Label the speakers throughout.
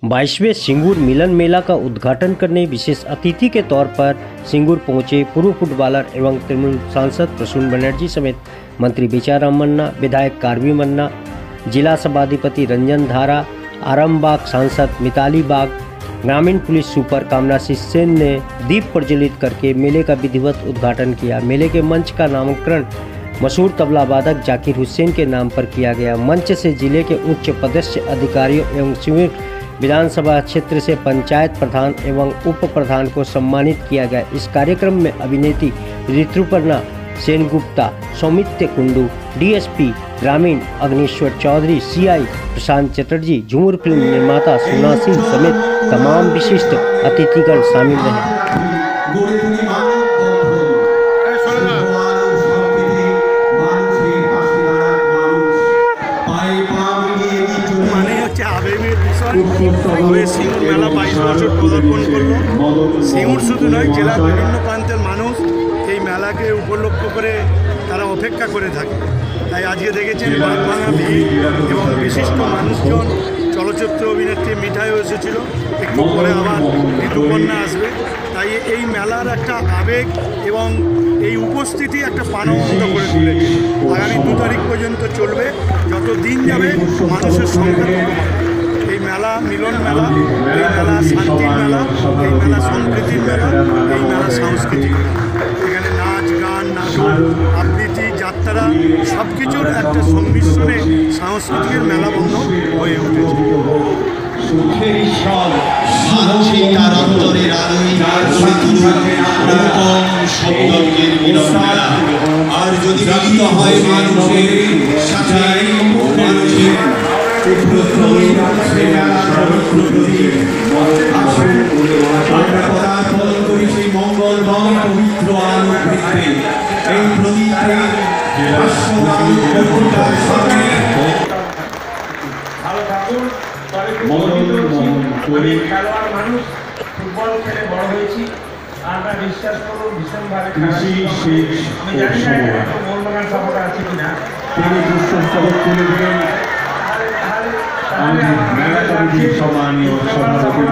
Speaker 1: 22वें सिंगूर मिलन मेला का उद्घाटन करने विशेष अतिथि के तौर पर सिंगूर पहुंचे पूर्व फुटबॉलर एवं तृणमूल सांसद प्रसून बनर्जी समेत मंत्री बेचाराम मन्ना, विधायक कारवी मन्ना, जिला सभाधिपति रंजन धारा, आरामबाग सांसद मिताली बाग, ग्रामीण पुलिस सुपर कामनाशीष सेन ने दीप प्रज्वलित करके मेले का विधिवत उद्घाटन किया। मेले के मंच का नामकरण मशहूर तबला वादक जाकिर हुसैन के नाम पर किया गया। मंच से जिले के उच्च पदस्थ अधिकारियों एवं सिंगूर विधानसभा क्षेत्र से पंचायत प्रधान एवं उप प्रधान को सम्मानित किया गया। इस कार्यक्रम में अभिनेत्री ऋतुपर्णा सेनगुप्ता, सौमित्र कुंडू, डीएसपी ग्रामीण अग्निश्वर चौधरी, सीआई प्रशांत चटर्जी, झूमर फिल्म निर्माता सोना सिंह समेत तमाम विशिष्ट अतिथिगण शामिल रहे।
Speaker 2: সিঙ্গুর মেলা 22 বছর পদার্পণ করলো। সিঙ্গুর শুধু নয়, জেলার বিভিন্ন প্রান্তের মানুষ এই মেলাকে উপলক্ষ করে তারা অপেক্ষা করে থাকে। তাই আজকে দেখেছেন বাঁধভাঙা ভিড় এবং বিশিষ্ট মানুষজন, চলচ্চিত্র অভিনেত্রী মিঠাইও এসেছিল, একটু পরে আবার ঋতুপর্ণা আসবে। তাই এই মেলার একটা আবেগ এবং এই উপস্থিতি একটা প্রাণবন্ত করে তুলেছে। আগামী 2 তারিখ পর্যন্ত চলবে। যত দিন যাবে মানুষের সংখ্যা তত বাড়বে। এই মেলা মিলন মেলা, এই মেলা শান্তির মেলা, এই মেলা সম্প্রীতির মেলা, এই মেলা সাংস্কৃতিক মেলা। এখানে নাচ গান, নাটক, আবৃত্তি, যাত্রা সব কিছুর একটা সংমিশ্রণে সাংস্কৃতিকের মেলাবন্ধ হয়ে উঠেছে।
Speaker 3: আর যদি মিলিত হয় মানুষের সাথে সেই মঙ্গলময় পবিত্র আলোকৃতে এই প্রদীপের
Speaker 4: খেলোয়াড় মানুষ, ফুটবল খেলে বড় হয়েছি। আমরা বিশ্বাস করুন ভীষণভাবে আমি জানি না মোহনবাগান সাপোর্টার আছে কিনা।
Speaker 5: তিনি দুঃসংবাদ তুলে দিলেন। মেলা কমিটির সম্মানীয় সভাপতি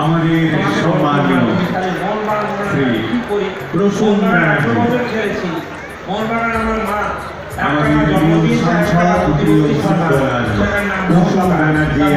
Speaker 5: আমাদের সম্মানীয় প্রসূন আমাদের জন্মদিন